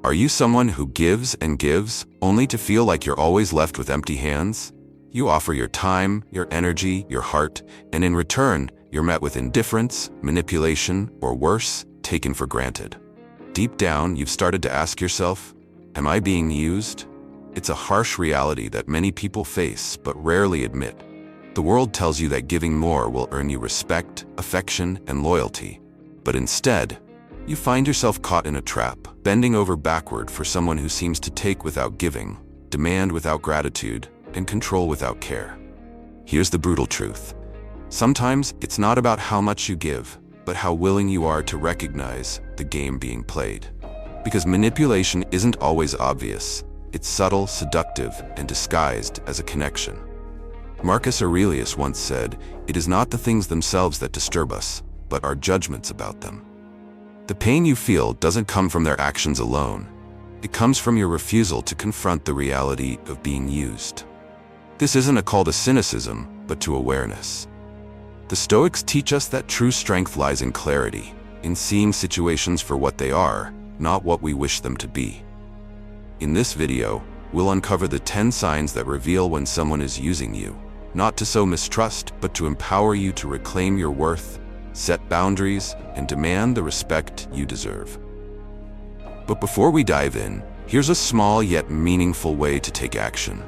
Are you someone who gives and gives, only to feel like you're always left with empty hands? You offer your time, your energy, your heart, and in return, you're met with indifference, manipulation, or worse, taken for granted. Deep down, you've started to ask yourself, am I being used? It's a harsh reality that many people face but rarely admit. The world tells you that giving more will earn you respect, affection, and loyalty. But instead, you find yourself caught in a trap, bending over backward for someone who seems to take without giving, demand without gratitude, and control without care. Here's the brutal truth. Sometimes it's not about how much you give, but how willing you are to recognize the game being played. Because manipulation isn't always obvious. It's subtle, seductive, and disguised as a connection. Marcus Aurelius once said, "It is not the things themselves that disturb us, but our judgments about them." The pain you feel doesn't come from their actions alone. It comes from your refusal to confront the reality of being used. This isn't a call to cynicism, but to awareness. The Stoics teach us that true strength lies in clarity, in seeing situations for what they are, not what we wish them to be. In this video, we'll uncover the 10 signs that reveal when someone is using you, not to sow mistrust, but to empower you to reclaim your worth, set boundaries, and demand the respect you deserve. But before we dive in, here's a small yet meaningful way to take action.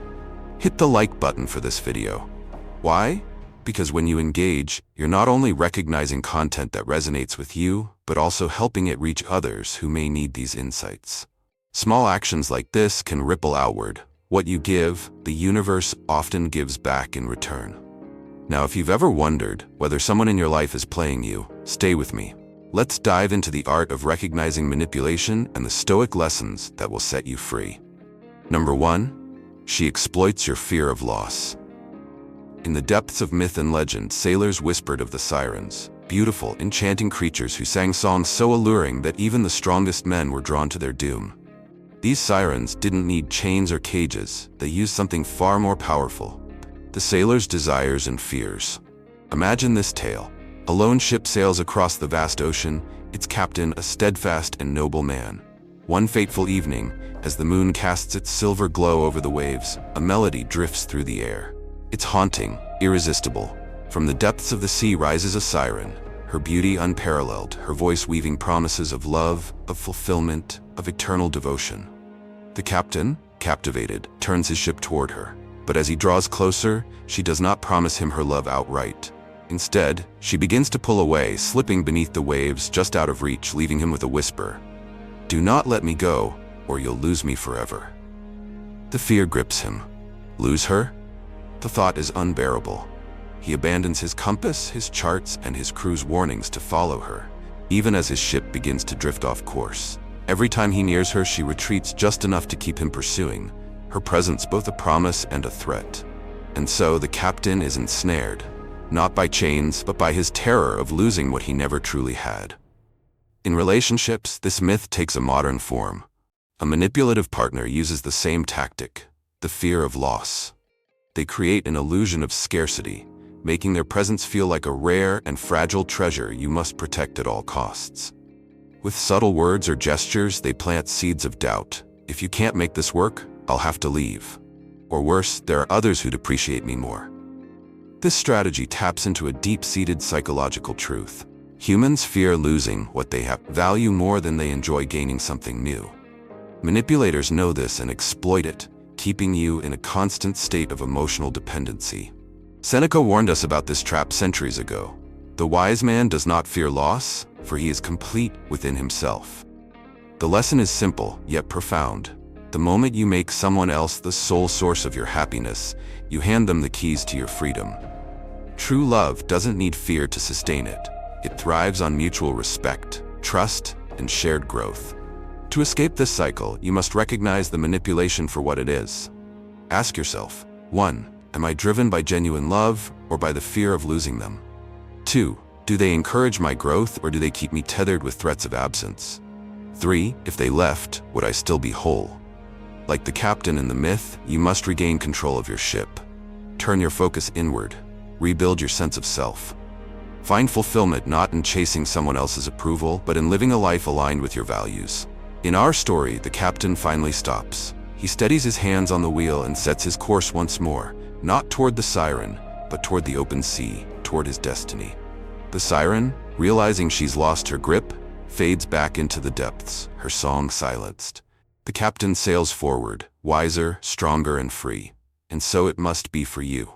Hit the like button for this video. Why? Because when you engage, you're not only recognizing content that resonates with you, but also helping it reach others who may need these insights. Small actions like this can ripple outward. What you give, the universe often gives back in return. Now, if you've ever wondered whether someone in your life is playing you, stay with me. Let's dive into the art of recognizing manipulation and the Stoic lessons that will set you free. Number 1, she exploits your fear of loss. In the depths of myth and legend, sailors whispered of the sirens, beautiful, enchanting creatures who sang songs so alluring that even the strongest men were drawn to their doom. These sirens didn't need chains or cages, they used something far more powerful: the sailor's desires and fears. Imagine this tale. A lone ship sails across the vast ocean, its captain a steadfast and noble man. One fateful evening, as the moon casts its silver glow over the waves, a melody drifts through the air. It's haunting, irresistible. From the depths of the sea rises a siren, her beauty unparalleled, her voice weaving promises of love, of fulfillment, of eternal devotion. The captain, captivated, turns his ship toward her. But as he draws closer, she does not promise him her love outright. Instead, she begins to pull away, slipping beneath the waves just out of reach, leaving him with a whisper. "Do not let me go, or you'll lose me forever." The fear grips him. Lose her? The thought is unbearable. He abandons his compass, his charts, and his crew's warnings to follow her, even as his ship begins to drift off course. Every time he nears her, she retreats just enough to keep him pursuing, her presence both a promise and a threat. And so the captain is ensnared, not by chains, but by his terror of losing what he never truly had. In relationships, this myth takes a modern form. A manipulative partner uses the same tactic, the fear of loss. They create an illusion of scarcity, making their presence feel like a rare and fragile treasure you must protect at all costs. With subtle words or gestures, they plant seeds of doubt. If you can't make this work, I'll have to leave. Or worse, there are others who'd appreciate me more. This strategy taps into a deep-seated psychological truth. Humans fear losing what they have, value more than they enjoy gaining something new. Manipulators know this and exploit it, keeping you in a constant state of emotional dependency. Seneca warned us about this trap centuries ago. The wise man does not fear loss, for he is complete within himself. The lesson is simple, yet profound. The moment you make someone else the sole source of your happiness, you hand them the keys to your freedom. True love doesn't need fear to sustain it. It thrives on mutual respect, trust, and shared growth. To escape this cycle, you must recognize the manipulation for what it is. Ask yourself, 1. Am I driven by genuine love or by the fear of losing them? 2. Do they encourage my growth or do they keep me tethered with threats of absence? 3. If they left, would I still be whole? Like the captain in the myth, you must regain control of your ship. Turn your focus inward. Rebuild your sense of self. Find fulfillment not in chasing someone else's approval, but in living a life aligned with your values. In our story, the captain finally stops. He steadies his hands on the wheel and sets his course once more, not toward the siren, but toward the open sea, toward his destiny. The siren, realizing she's lost her grip, fades back into the depths, her song silenced. The captain sails forward, wiser, stronger, and free. And so it must be for you.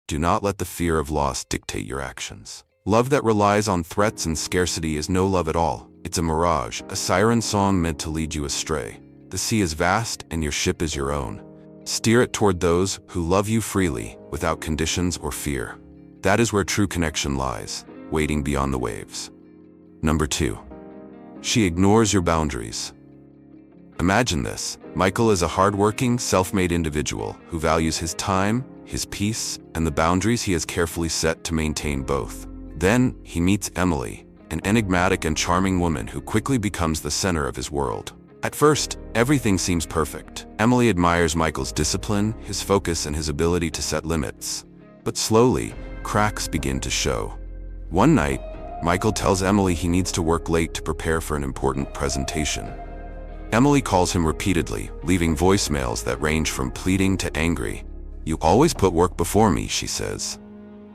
Do not let the fear of loss dictate your actions. Love that relies on threats and scarcity is no love at all. It's a mirage, a siren song meant to lead you astray. The sea is vast, and your ship is your own. Steer it toward those who love you freely, without conditions or fear. That is where true connection lies, waiting beyond the waves. Number 2. She ignores your boundaries. Imagine this. Michael is a hardworking, self-made individual who values his time, his peace, and the boundaries he has carefully set to maintain both. Then, he meets Emily, an enigmatic and charming woman who quickly becomes the center of his world. At first, everything seems perfect. Emily admires Michael's discipline, his focus, and his ability to set limits. But slowly, cracks begin to show. One night, Michael tells Emily he needs to work late to prepare for an important presentation. Emily calls him repeatedly, leaving voicemails that range from pleading to angry. "You always put work before me," she says.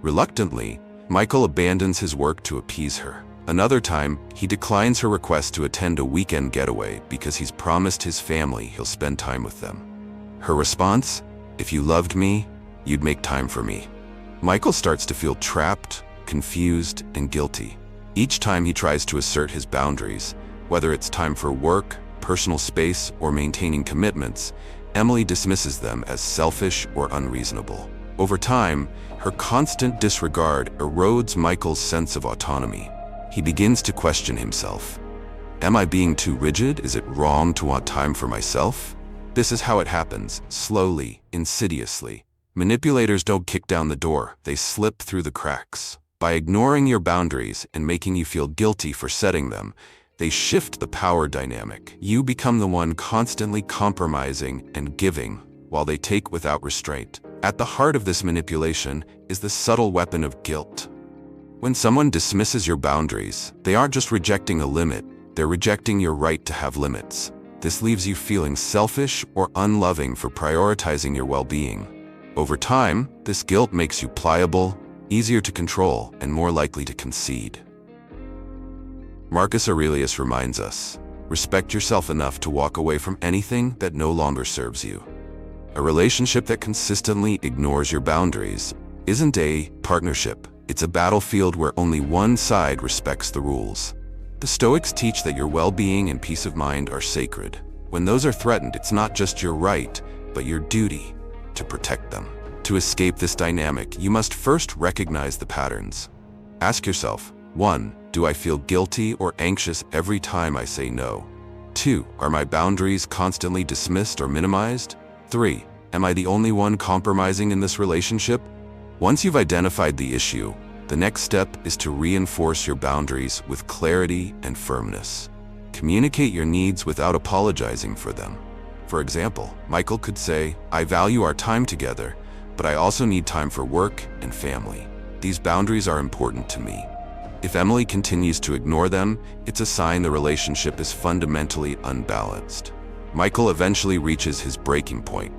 Reluctantly, Michael abandons his work to appease her. Another time, he declines her request to attend a weekend getaway because he's promised his family he'll spend time with them. Her response? "If you loved me, you'd make time for me." Michael starts to feel trapped, confused, and guilty. Each time he tries to assert his boundaries, whether it's time for work, personal space, or maintaining commitments, Emily dismisses them as selfish or unreasonable. Over time, her constant disregard erodes Michael's sense of autonomy. He begins to question himself. Am I being too rigid? Is it wrong to want time for myself? This is how it happens, slowly, insidiously. Manipulators don't kick down the door, they slip through the cracks. By ignoring your boundaries and making you feel guilty for setting them, they shift the power dynamic. You become the one constantly compromising and giving, while they take without restraint. At the heart of this manipulation is the subtle weapon of guilt. When someone dismisses your boundaries, they aren't just rejecting a limit, they're rejecting your right to have limits. This leaves you feeling selfish or unloving for prioritizing your well-being. Over time, this guilt makes you pliable, easier to control, and more likely to concede. Marcus Aurelius reminds us, respect yourself enough to walk away from anything that no longer serves you. A relationship that consistently ignores your boundaries isn't a partnership. It's a battlefield where only one side respects the rules. The Stoics teach that your well-being and peace of mind are sacred. When those are threatened, it's not just your right, but your duty to protect them. To escape this dynamic, you must first recognize the patterns. Ask yourself, 1. Do I feel guilty or anxious every time I say no? 2. Are my boundaries constantly dismissed or minimized? 3. Am I the only one compromising in this relationship? Once you've identified the issue, the next step is to reinforce your boundaries with clarity and firmness. Communicate your needs without apologizing for them. For example, Michael could say, "I value our time together, but I also need time for work and family. These boundaries are important to me." If Emily continues to ignore them, it's a sign the relationship is fundamentally unbalanced. Michael eventually reaches his breaking point.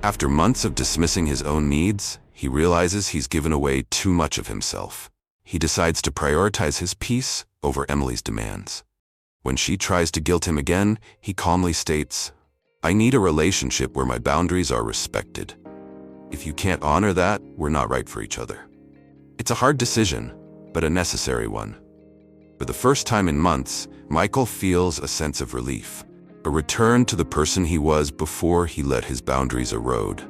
After months of dismissing his own needs, he realizes he's given away too much of himself. He decides to prioritize his peace over Emily's demands. When she tries to guilt him again, he calmly states, "I need a relationship where my boundaries are respected. If you can't honor that, we're not right for each other." It's a hard decision, but a necessary one. For the first time in months, Michael feels a sense of relief, a return to the person he was before he let his boundaries erode.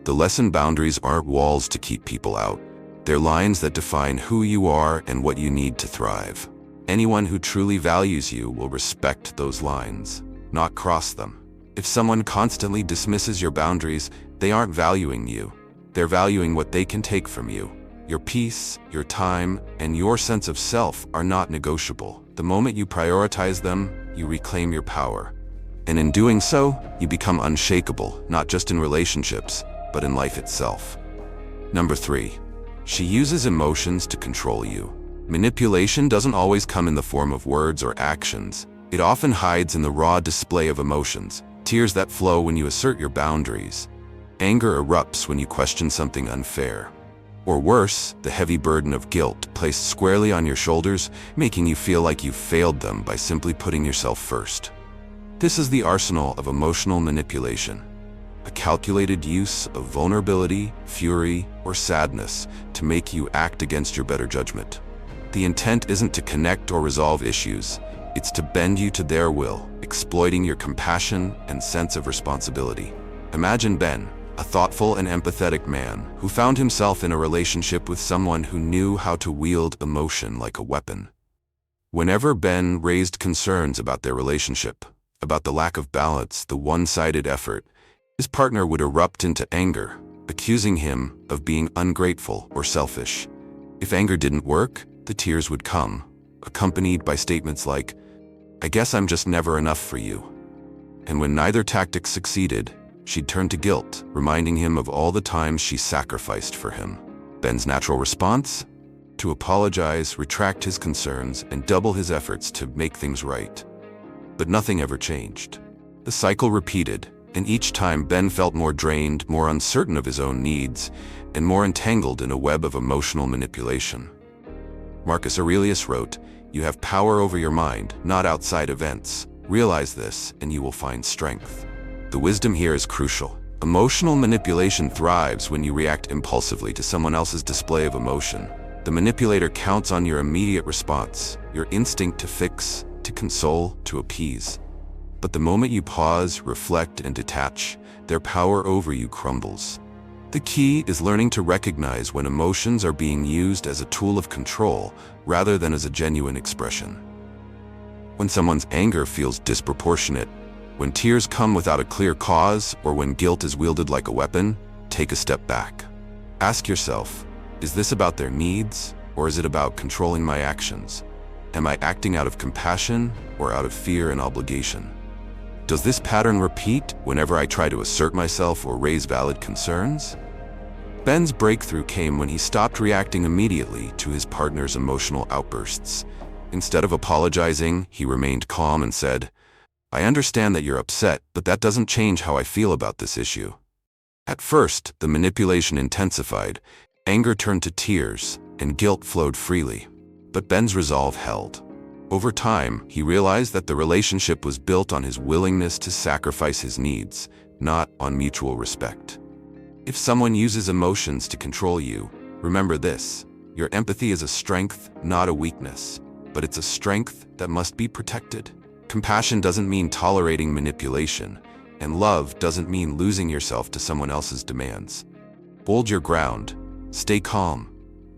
The lesson: boundaries aren't walls to keep people out. They're lines that define who you are and what you need to thrive. Anyone who truly values you will respect those lines, not cross them. If someone constantly dismisses your boundaries, they aren't valuing you. They're valuing what they can take from you. Your peace, your time, and your sense of self are not negotiable. The moment you prioritize them, you reclaim your power. And in doing so, you become unshakable, not just in relationships, but in life itself. Number 3. She uses emotions to control you. Manipulation doesn't always come in the form of words or actions. It often hides in the raw display of emotions, tears that flow when you assert your boundaries. Anger erupts when you question something unfair. Or worse, the heavy burden of guilt placed squarely on your shoulders, making you feel like you've failed them by simply putting yourself first. This is the arsenal of emotional manipulation, a calculated use of vulnerability, fury, or sadness to make you act against your better judgment. The intent isn't to connect or resolve issues, it's to bend you to their will, exploiting your compassion and sense of responsibility. Imagine Ben, a thoughtful and empathetic man who found himself in a relationship with someone who knew how to wield emotion like a weapon. Whenever Ben raised concerns about their relationship, about the lack of balance, the one-sided effort, his partner would erupt into anger, accusing him of being ungrateful or selfish. If anger didn't work, the tears would come, accompanied by statements like, "I guess I'm just never enough for you." And when neither tactic succeeded, she'd turn to guilt, reminding him of all the times she sacrificed for him. Ben's natural response? To apologize, retract his concerns, and double his efforts to make things right. But nothing ever changed. The cycle repeated, and each time Ben felt more drained, more uncertain of his own needs, and more entangled in a web of emotional manipulation. Marcus Aurelius wrote, "You have power over your mind, not outside events. Realize this, and you will find strength." The wisdom here is crucial. Emotional manipulation thrives when you react impulsively to someone else's display of emotion. The manipulator counts on your immediate response, your instinct to fix, to console, to appease. But the moment you pause, reflect, and detach, their power over you crumbles. The key is learning to recognize when emotions are being used as a tool of control rather than as a genuine expression. When someone's anger feels disproportionate, when tears come without a clear cause, or when guilt is wielded like a weapon, take a step back. Ask yourself, is this about their needs, or is it about controlling my actions? Am I acting out of compassion or out of fear and obligation? Does this pattern repeat whenever I try to assert myself or raise valid concerns? Ben's breakthrough came when he stopped reacting immediately to his partner's emotional outbursts. Instead of apologizing, he remained calm and said, "I understand that you're upset, but that doesn't change how I feel about this issue." At first, the manipulation intensified, anger turned to tears, and guilt flowed freely. But Ben's resolve held. Over time, he realized that the relationship was built on his willingness to sacrifice his needs, not on mutual respect. If someone uses emotions to control you, remember this: your empathy is a strength, not a weakness, but it's a strength that must be protected. Compassion doesn't mean tolerating manipulation, and love doesn't mean losing yourself to someone else's demands. Hold your ground, stay calm,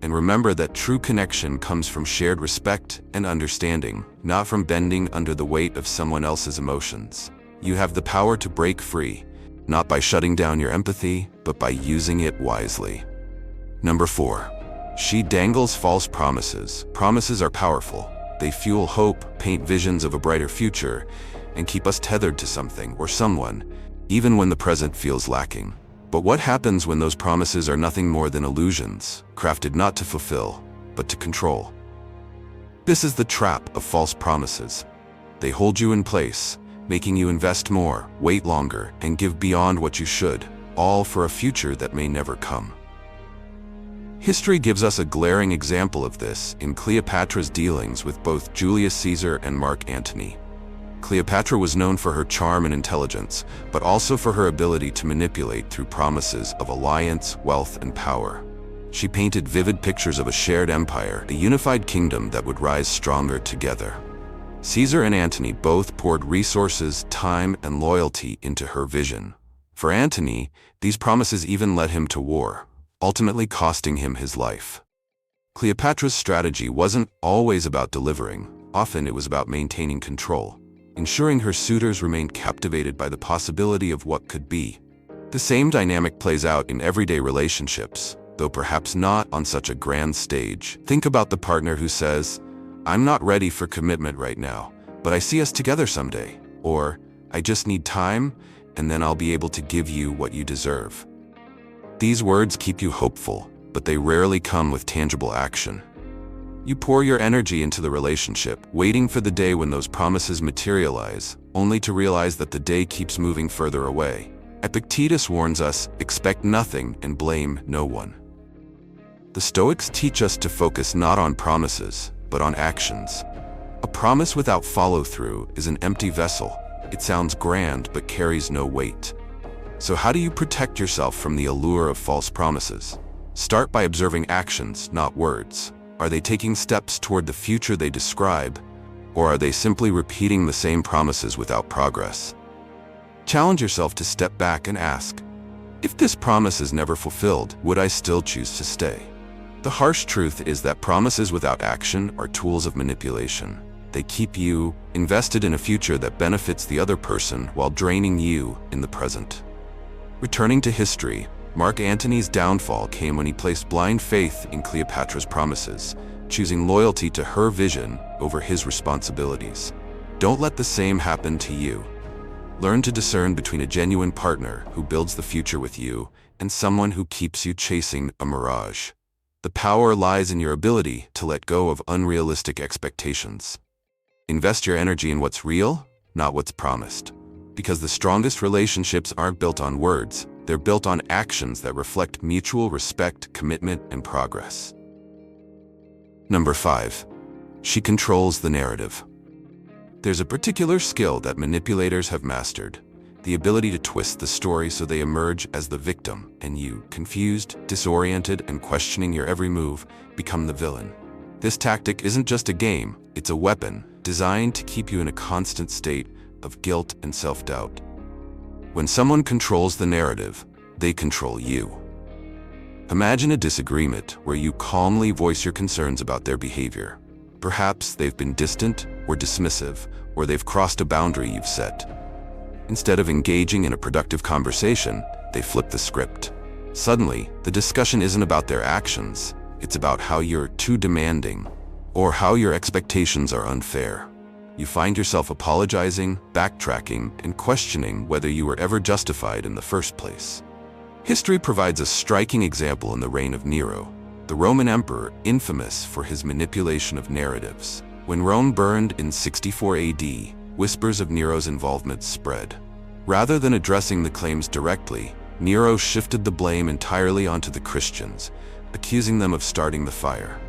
and remember that true connection comes from shared respect and understanding, not from bending under the weight of someone else's emotions. You have the power to break free, not by shutting down your empathy, but by using it wisely. Number 4. She dangles false promises. Promises are powerful. They fuel hope, paint visions of a brighter future, and keep us tethered to something or someone, even when the present feels lacking. But what happens when those promises are nothing more than illusions, crafted not to fulfill, but to control? This is the trap of false promises. They hold you in place, making you invest more, wait longer, and give beyond what you should, all for a future that may never come. History gives us a glaring example of this in Cleopatra's dealings with both Julius Caesar and Mark Antony. Cleopatra was known for her charm and intelligence, but also for her ability to manipulate through promises of alliance, wealth, and power. She painted vivid pictures of a shared empire, a unified kingdom that would rise stronger together. Caesar and Antony both poured resources, time, and loyalty into her vision. For Antony, these promises even led him to war, ultimately costing him his life. Cleopatra's strategy wasn't always about delivering. Often it was about maintaining control, ensuring her suitors remained captivated by the possibility of what could be. The same dynamic plays out in everyday relationships, though perhaps not on such a grand stage. Think about the partner who says, "I'm not ready for commitment right now, but I see us together someday," or "I just need time, and then I'll be able to give you what you deserve." These words keep you hopeful, but they rarely come with tangible action. You pour your energy into the relationship, waiting for the day when those promises materialize, only to realize that the day keeps moving further away. Epictetus warns us, expect nothing and blame no one. The Stoics teach us to focus not on promises, but on actions. A promise without follow-through is an empty vessel. It sounds grand but carries no weight. So how do you protect yourself from the allure of false promises? Start by observing actions, not words. Are they taking steps toward the future they describe, or are they simply repeating the same promises without progress? Challenge yourself to step back and ask, if this promise is never fulfilled, would I still choose to stay? The harsh truth is that promises without action are tools of manipulation. They keep you invested in a future that benefits the other person while draining you in the present. Returning to history, Mark Antony's downfall came when he placed blind faith in Cleopatra's promises, choosing loyalty to her vision over his responsibilities. Don't let the same happen to you. Learn to discern between a genuine partner who builds the future with you and someone who keeps you chasing a mirage. The power lies in your ability to let go of unrealistic expectations. Invest your energy in what's real, not what's promised. Because the strongest relationships aren't built on words, they're built on actions that reflect mutual respect, commitment, and progress. Number 5. She controls the narrative. There's a particular skill that manipulators have mastered, the ability to twist the story so they emerge as the victim, and you, confused, disoriented, and questioning your every move, become the villain. This tactic isn't just a game, it's a weapon designed to keep you in a constant state of guilt and self-doubt. When someone controls the narrative, they control you. Imagine a disagreement where you calmly voice your concerns about their behavior. Perhaps they've been distant or dismissive, or they've crossed a boundary you've set. Instead of engaging in a productive conversation, they flip the script. Suddenly, the discussion isn't about their actions, it's about how you're too demanding, or how your expectations are unfair. You find yourself apologizing, backtracking, and questioning whether you were ever justified in the first place. History provides a striking example in the reign of Nero, the Roman emperor infamous for his manipulation of narratives. When Rome burned in 64 AD, whispers of Nero's involvement spread. Rather than addressing the claims directly, Nero shifted the blame entirely onto the Christians, accusing them of starting the fire.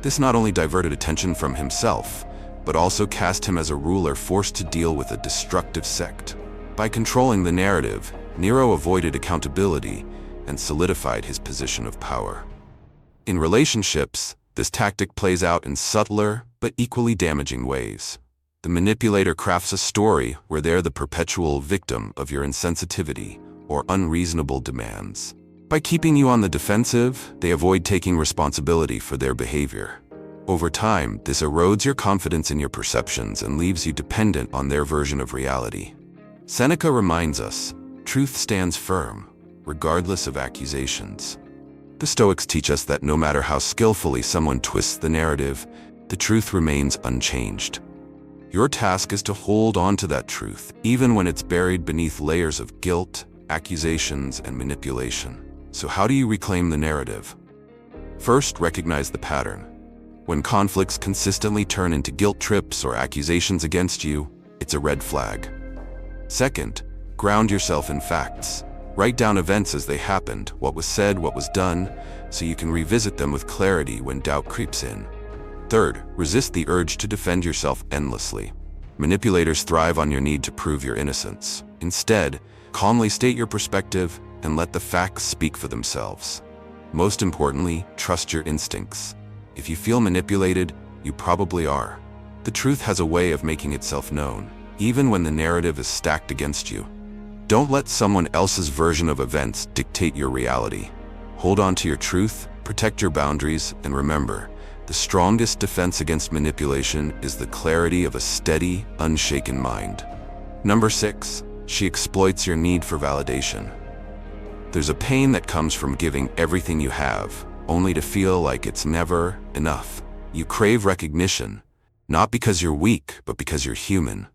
This not only diverted attention from himself, but also cast him as a ruler forced to deal with a destructive sect. By controlling the narrative, Nero avoided accountability and solidified his position of power. In relationships, this tactic plays out in subtler but equally damaging ways. The manipulator crafts a story where they're the perpetual victim of your insensitivity or unreasonable demands. By keeping you on the defensive, they avoid taking responsibility for their behavior. Over time, this erodes your confidence in your perceptions and leaves you dependent on their version of reality. Seneca reminds us, truth stands firm, regardless of accusations. The Stoics teach us that no matter how skillfully someone twists the narrative, the truth remains unchanged. Your task is to hold on to that truth, even when it's buried beneath layers of guilt, accusations, and manipulation. So how do you reclaim the narrative? First, recognize the pattern. When conflicts consistently turn into guilt trips or accusations against you, it's a red flag. Second, ground yourself in facts. Write down events as they happened, what was said, what was done, so you can revisit them with clarity when doubt creeps in. Third, resist the urge to defend yourself endlessly. Manipulators thrive on your need to prove your innocence. Instead, calmly state your perspective and let the facts speak for themselves. Most importantly, trust your instincts. If you feel manipulated, you probably are. The truth has a way of making itself known, even when the narrative is stacked against you. Don't let someone else's version of events dictate your reality. Hold on to your truth, protect your boundaries, and remember, the strongest defense against manipulation is the clarity of a steady, unshaken mind. Number 6, she exploits your need for validation. There's a pain that comes from giving everything you have, only to feel like it's never enough. You crave recognition, not because you're weak, but because you're human.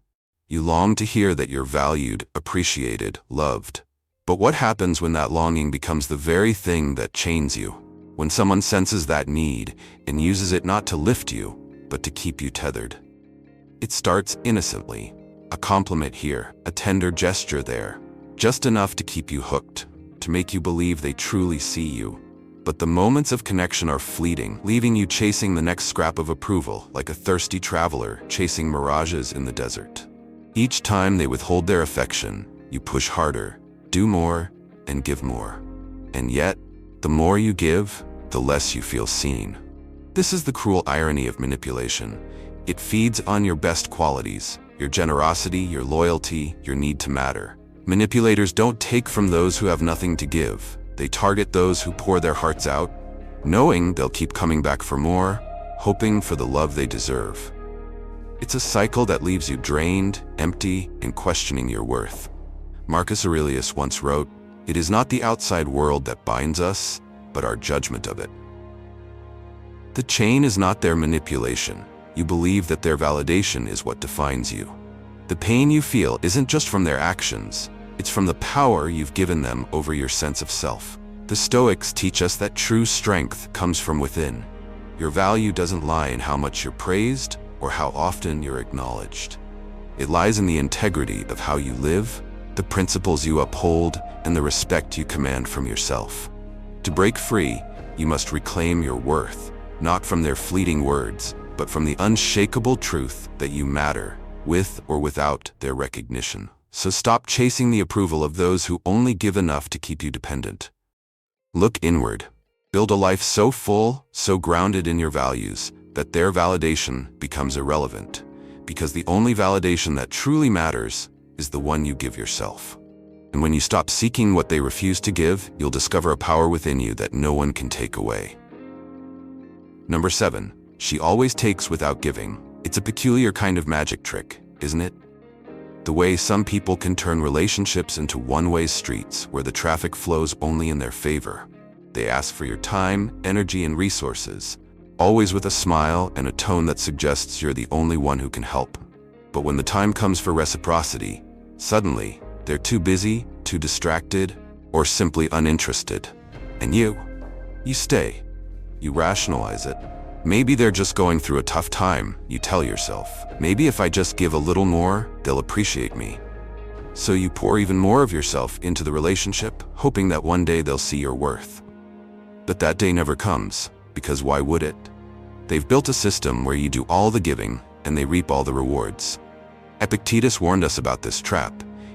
You long to hear that you're valued, appreciated, loved. But what happens when that longing becomes the very thing that chains you? When someone senses that need and uses it not to lift you, but to keep you tethered. It starts innocently. A compliment here, a tender gesture there, just enough to keep you hooked, to make you believe they truly see you. But the moments of connection are fleeting, leaving you chasing the next scrap of approval, like a thirsty traveler chasing mirages in the desert. Each time they withhold their affection, you push harder, do more, and give more. And yet, the more you give, the less you feel seen. This is the cruel irony of manipulation. It feeds on your best qualities, your generosity, your loyalty, your need to matter. Manipulators don't take from those who have nothing to give. They target those who pour their hearts out, knowing they'll keep coming back for more, hoping for the love they deserve. It's a cycle that leaves you drained, empty, and questioning your worth. Marcus Aurelius once wrote, "It is not the outside world that binds us, but our judgment of it." The chain is not their manipulation. You believe that their validation is what defines you. The pain you feel isn't just from their actions, it's from the power you've given them over your sense of self. The Stoics teach us that true strength comes from within. Your value doesn't lie in how much you're praised or how often you're acknowledged. It lies in the integrity of how you live, the principles you uphold, and the respect you command from yourself. To break free, you must reclaim your worth, not from their fleeting words, but from the unshakable truth that you matter, with or without their recognition. So stop chasing the approval of those who only give enough to keep you dependent. Look inward. Build a life so full, so grounded in your values, that their validation becomes irrelevant, because the only validation that truly matters is the one you give yourself. And when you stop seeking what they refuse to give, you'll discover a power within you that no one can take away. Number 7. She always takes without giving. It's a peculiar kind of magic trick, isn't it? The way some people can turn relationships into one-way streets where the traffic flows only in their favor. They ask for your time, energy, and resources, always with a smile and a tone that suggests you're the only one who can help. But when the time comes for reciprocity, suddenly, they're too busy, too distracted, or simply uninterested. And you stay. You rationalize it. Maybe they're just going through a tough time, you tell yourself. Maybe if I just give a little more, they'll appreciate me. So you pour even more of yourself into the relationship, hoping that one day they'll see your worth. But that day never comes, because why would it? They've built a system where you do all the giving, and they reap all the rewards. Epictetus warned us about this trap.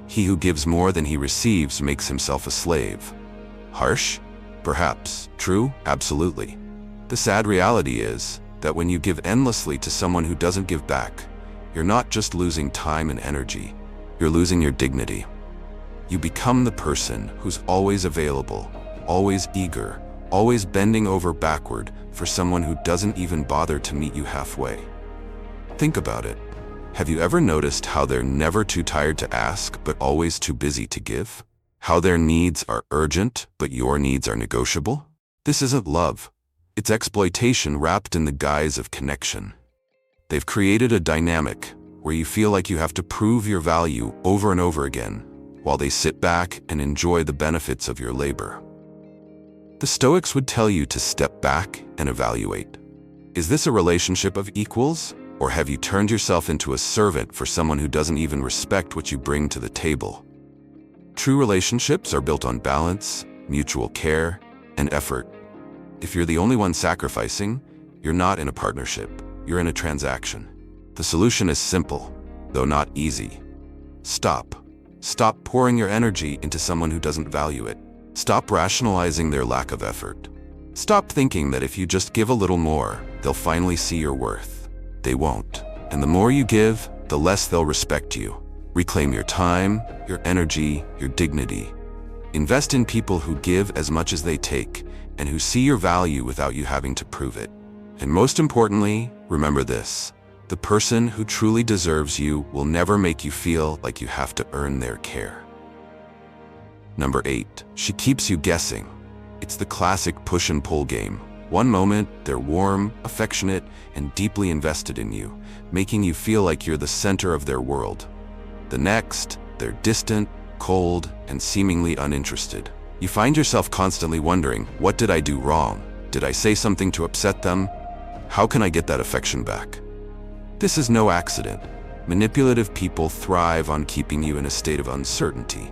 He who gives more than he receives makes himself a slave. Harsh? Perhaps. True? Absolutely. The sad reality is that when you give endlessly to someone who doesn't give back, you're not just losing time and energy, you're losing your dignity. You become the person who's always available, always eager, always bending over backward for someone who doesn't even bother to meet you halfway. Think about it. Have you ever noticed how they're never too tired to ask, but always too busy to give? How their needs are urgent, but your needs are negotiable? This isn't love. It's exploitation wrapped in the guise of connection. They've created a dynamic where you feel like you have to prove your value over and over again, while they sit back and enjoy the benefits of your labor. The Stoics would tell you to step back and evaluate. Is this a relationship of equals, or have you turned yourself into a servant for someone who doesn't even respect what you bring to the table? True relationships are built on balance, mutual care, and effort. If you're the only one sacrificing, you're not in a partnership, you're in a transaction. The solution is simple, though not easy. Stop. Stop pouring your energy into someone who doesn't value it. Stop rationalizing their lack of effort. Stop thinking that if you just give a little more, they'll finally see your worth. They won't. And the more you give, the less they'll respect you. Reclaim your time, your energy, your dignity. Invest in people who give as much as they take, and who see your value without you having to prove it. And most importantly, remember this: the person who truly deserves you will never make you feel like you have to earn their care. Number 8, she keeps you guessing. It's the classic push and pull game. One moment, they're warm, affectionate, and deeply invested in you, making you feel like you're the center of their world. The next, they're distant, cold, and seemingly uninterested. You find yourself constantly wondering, what did I do wrong? Did I say something to upset them? How can I get that affection back? This is no accident. Manipulative people thrive on keeping you in a state of uncertainty.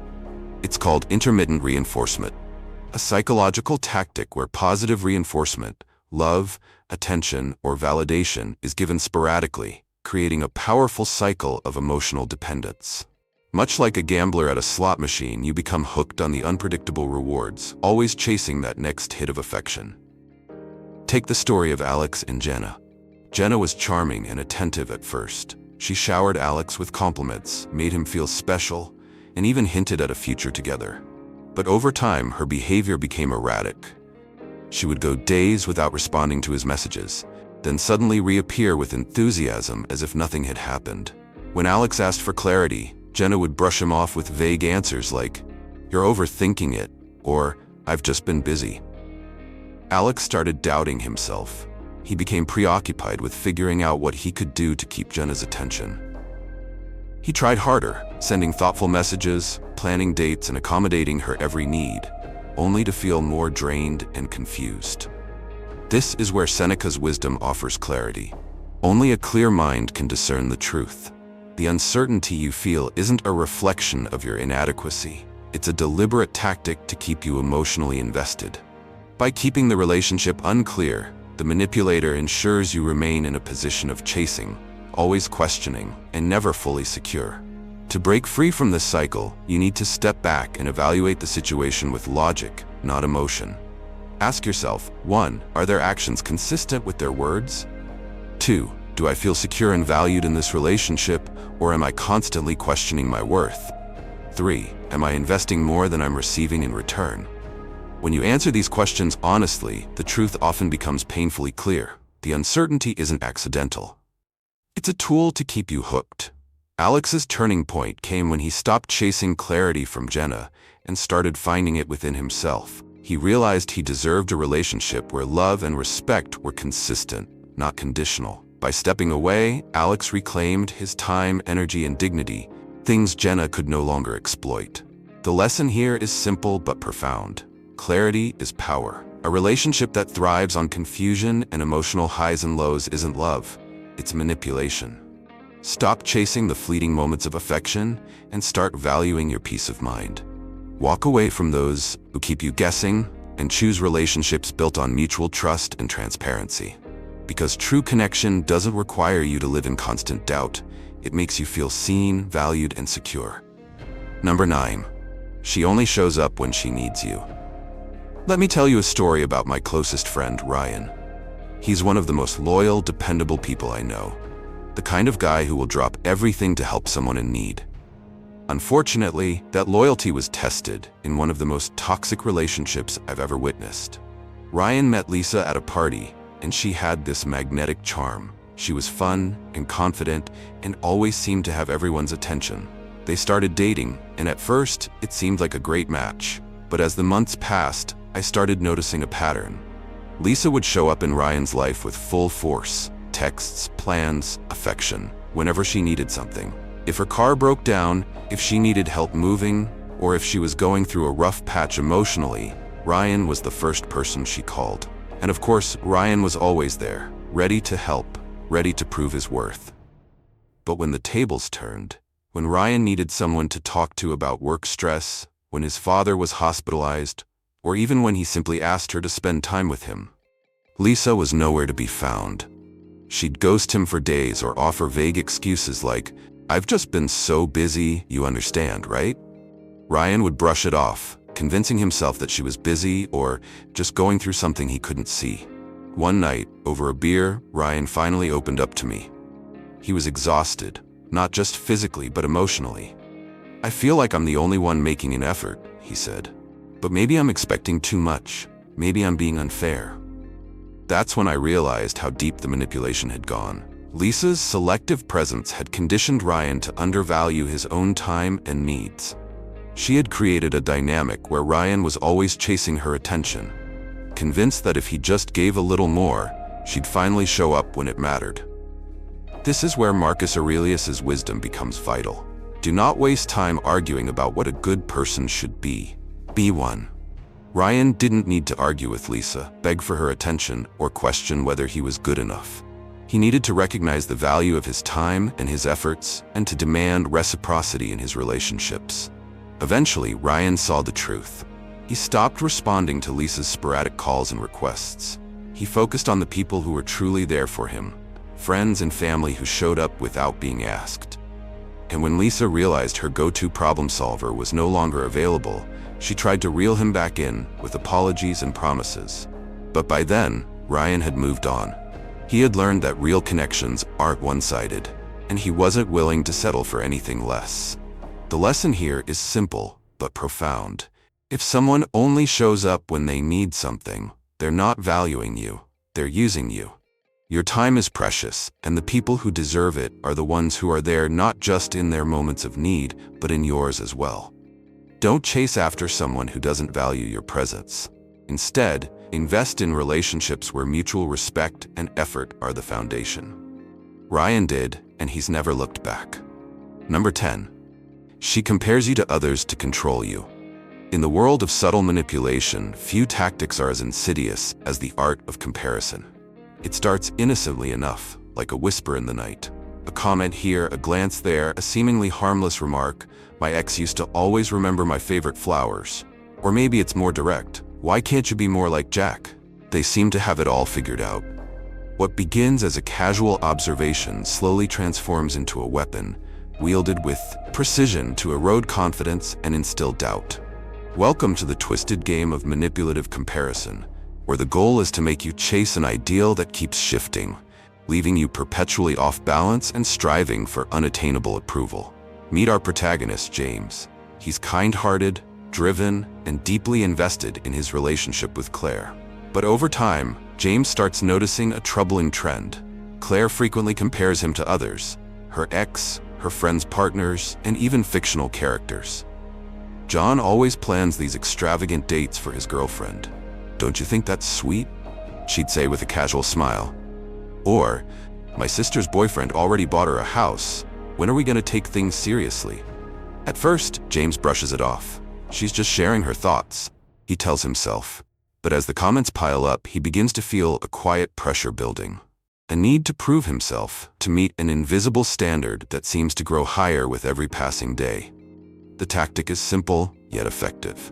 It's called intermittent reinforcement, a psychological tactic where positive reinforcement, love, attention, or validation is given sporadically, creating a powerful cycle of emotional dependence. Much like a gambler at a slot machine, you become hooked on the unpredictable rewards, always chasing that next hit of affection. Take the story of Alex and Jenna. Jenna was charming and attentive at first. She showered Alex with compliments, made him feel special, and even hinted at a future together. But over time, her behavior became erratic. She would go days without responding to his messages, then suddenly reappear with enthusiasm as if nothing had happened. When Alex asked for clarity, Jenna would brush him off with vague answers like, "You're overthinking it," or "I've just been busy." Alex started doubting himself. He became preoccupied with figuring out what he could do to keep Jenna's attention. He tried harder, sending thoughtful messages, planning dates, and accommodating her every need, only to feel more drained and confused. This is where Seneca's wisdom offers clarity. Only a clear mind can discern the truth. The uncertainty you feel isn't a reflection of your inadequacy. It's a deliberate tactic to keep you emotionally invested. By keeping the relationship unclear, the manipulator ensures you remain in a position of chasing, always questioning, and never fully secure. To break free from this cycle, you need to step back and evaluate the situation with logic, not emotion. Ask yourself, 1. Are their actions consistent with their words? 2. Do I feel secure and valued in this relationship, or am I constantly questioning my worth? 3. Am I investing more than I'm receiving in return? When you answer these questions honestly, the truth often becomes painfully clear. The uncertainty isn't accidental. It's a tool to keep you hooked. Alex's turning point came when he stopped chasing clarity from Jenna and started finding it within himself. He realized he deserved a relationship where love and respect were consistent, not conditional. By stepping away, Alex reclaimed his time, energy, and dignity, things Jenna could no longer exploit. The lesson here is simple but profound. Clarity is power. A relationship that thrives on confusion and emotional highs and lows isn't love, it's manipulation. Stop chasing the fleeting moments of affection and start valuing your peace of mind. Walk away from those who keep you guessing and choose relationships built on mutual trust and transparency. Because true connection doesn't require you to live in constant doubt. It makes you feel seen, valued, and secure. Number 9. She only shows up when she needs you. Let me tell you a story about my closest friend, Ryan. He's one of the most loyal, dependable people I know. The kind of guy who will drop everything to help someone in need. Unfortunately, that loyalty was tested in one of the most toxic relationships I've ever witnessed. Ryan met Lisa at a party, and she had this magnetic charm. She was fun and confident and always seemed to have everyone's attention. They started dating, and at first, it seemed like a great match. But as the months passed, I started noticing a pattern. Lisa would show up in Ryan's life with full force, texts, plans, affection, whenever she needed something. If her car broke down, if she needed help moving, or if she was going through a rough patch emotionally, Ryan was the first person she called. And of course, Ryan was always there, ready to help, ready to prove his worth. But when the tables turned, when Ryan needed someone to talk to about work stress, when his father was hospitalized, or even when he simply asked her to spend time with him, Lisa was nowhere to be found. She'd ghost him for days or offer vague excuses like, "I've just been so busy, you understand, right?" Ryan would brush it off, convincing himself that she was busy or just going through something he couldn't see. One night, over a beer, Ryan finally opened up to me. He was exhausted, not just physically but emotionally. "I feel like I'm the only one making an effort," he said. "But maybe I'm expecting too much. Maybe I'm being unfair." That's when I realized how deep the manipulation had gone. Lisa's selective presence had conditioned Ryan to undervalue his own time and needs. She had created a dynamic where Ryan was always chasing her attention, convinced that if he just gave a little more, she'd finally show up when it mattered. This is where Marcus Aurelius's wisdom becomes vital. Do not waste time arguing about what a good person should be. Be one. Ryan didn't need to argue with Lisa, beg for her attention, or question whether he was good enough. He needed to recognize the value of his time and his efforts, and to demand reciprocity in his relationships. Eventually, Ryan saw the truth. He stopped responding to Lisa's sporadic calls and requests. He focused on the people who were truly there for him, friends and family who showed up without being asked. And when Lisa realized her go-to problem solver was no longer available, she tried to reel him back in with apologies and promises. But by then, Ryan had moved on. He had learned that real connections aren't one-sided, and he wasn't willing to settle for anything less. The lesson here is simple but profound. If someone only shows up when they need something, they're not valuing you, they're using you. Your time is precious, and the people who deserve it are the ones who are there not just in their moments of need, but in yours as well. Don't chase after someone who doesn't value your presence. Instead, invest in relationships where mutual respect and effort are the foundation. Ryan did, and he's never looked back. Number 10. She compares you to others to control you. In the world of subtle manipulation, few tactics are as insidious as the art of comparison. It starts innocently enough, like a whisper in the night. A comment here, a glance there, a seemingly harmless remark. My ex used to always remember my favorite flowers. Or maybe it's more direct. Why can't you be more like Jack? They seem to have it all figured out. What begins as a casual observation slowly transforms into a weapon, wielded with precision to erode confidence and instill doubt. Welcome to the twisted game of manipulative comparison, where the goal is to make you chase an ideal that keeps shifting, leaving you perpetually off balance and striving for unattainable approval. Meet our protagonist, James. He's kind-hearted, driven, and deeply invested in his relationship with Claire. But over time, James starts noticing a troubling trend. Claire frequently compares him to others, her ex, her friends' partners, and even fictional characters. John always plans these extravagant dates for his girlfriend. Don't you think that's sweet? She'd say with a casual smile. Or, my sister's boyfriend already bought her a house. When are we going to take things seriously? At first, James brushes it off. She's just sharing her thoughts, he tells himself. But as the comments pile up, he begins to feel a quiet pressure building. A need to prove himself, to meet an invisible standard that seems to grow higher with every passing day. The tactic is simple, yet effective.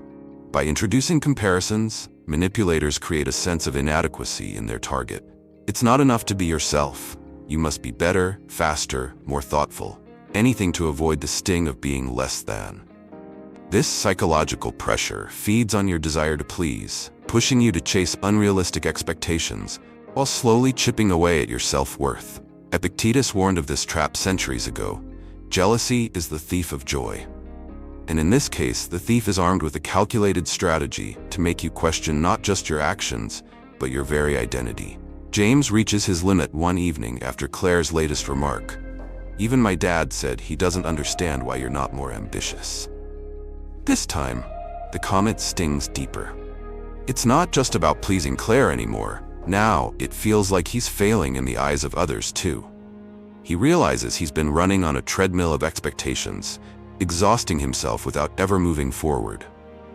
By introducing comparisons, manipulators create a sense of inadequacy in their target. It's not enough to be yourself. You must be better, faster, more thoughtful. Anything to avoid the sting of being less than. This psychological pressure feeds on your desire to please, pushing you to chase unrealistic expectations, while slowly chipping away at your self-worth. Epictetus warned of this trap centuries ago. Jealousy is the thief of joy. And in this case, the thief is armed with a calculated strategy to make you question not just your actions, but your very identity. James reaches his limit one evening after Claire's latest remark. Even my dad said he doesn't understand why you're not more ambitious. This time, the comment stings deeper. It's not just about pleasing Claire anymore. Now, it feels like he's failing in the eyes of others too. He realizes he's been running on a treadmill of expectations, exhausting himself without ever moving forward.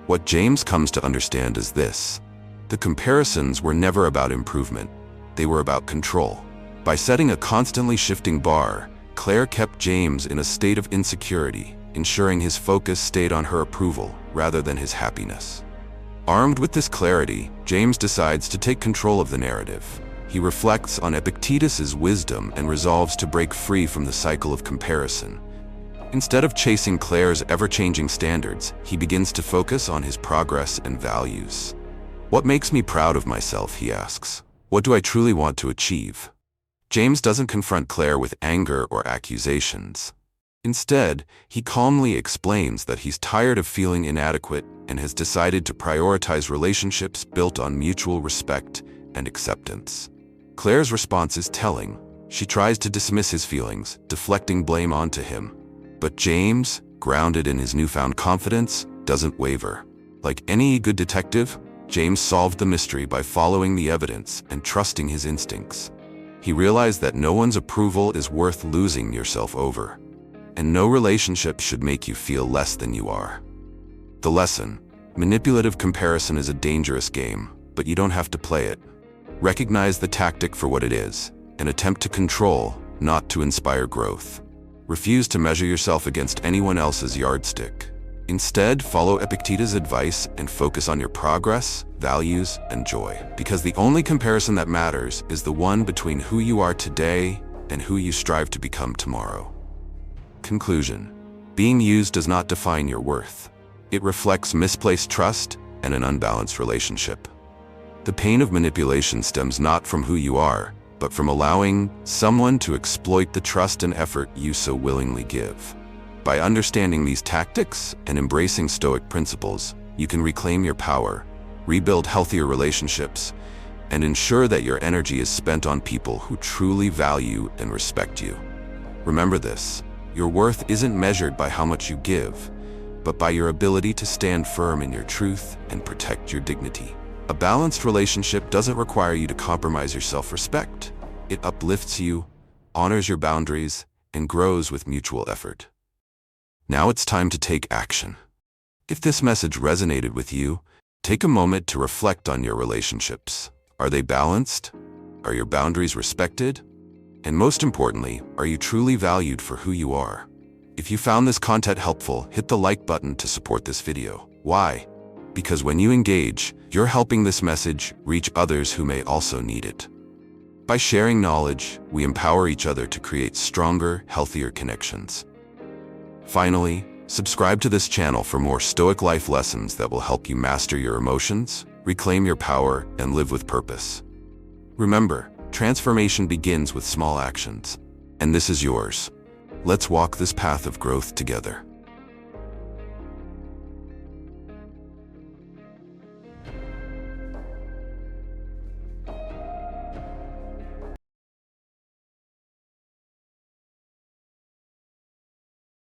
What James comes to understand is this. The comparisons were never about improvement. They were about control. By setting a constantly shifting bar, Claire kept James in a state of insecurity, ensuring his focus stayed on her approval rather than his happiness. Armed with this clarity, James decides to take control of the narrative. He reflects on Epictetus's wisdom and resolves to break free from the cycle of comparison. Instead of chasing Claire's ever-changing standards, he begins to focus on his progress and values. What makes me proud of myself, he asks. What do I truly want to achieve? James doesn't confront Claire with anger or accusations. Instead, he calmly explains that he's tired of feeling inadequate and has decided to prioritize relationships built on mutual respect and acceptance. Claire's response is telling. She tries to dismiss his feelings, deflecting blame onto him. But James, grounded in his newfound confidence, doesn't waver. Like any good detective, James solved the mystery by following the evidence and trusting his instincts. He realized that no one's approval is worth losing yourself over, and no relationship should make you feel less than you are. The lesson: Manipulative comparison is a dangerous game, but you don't have to play it. Recognize the tactic for what it is, an attempt to control, not to inspire growth. Refuse to measure yourself against anyone else's yardstick. Instead, follow Epictetus' advice and focus on your progress, values, and joy. Because the only comparison that matters is the one between who you are today and who you strive to become tomorrow. Conclusion: being used does not define your worth. It reflects misplaced trust and an unbalanced relationship. The pain of manipulation stems not from who you are, but from allowing someone to exploit the trust and effort you so willingly give. By understanding these tactics and embracing Stoic principles, you can reclaim your power, rebuild healthier relationships, and ensure that your energy is spent on people who truly value and respect you. Remember this: your worth isn't measured by how much you give, but by your ability to stand firm in your truth and protect your dignity. A balanced relationship doesn't require you to compromise your self-respect. It uplifts you, honors your boundaries, and grows with mutual effort. Now it's time to take action. If this message resonated with you, take a moment to reflect on your relationships. Are they balanced? Are your boundaries respected? And most importantly, are you truly valued for who you are? If you found this content helpful, hit the like button to support this video. Why? Because when you engage, you're helping this message reach others who may also need it. By sharing knowledge, we empower each other to create stronger, healthier connections. Finally, subscribe to this channel for more Stoic life lessons that will help you master your emotions, reclaim your power, and live with purpose. Remember, transformation begins with small actions, and this is yours. Let's walk this path of growth together.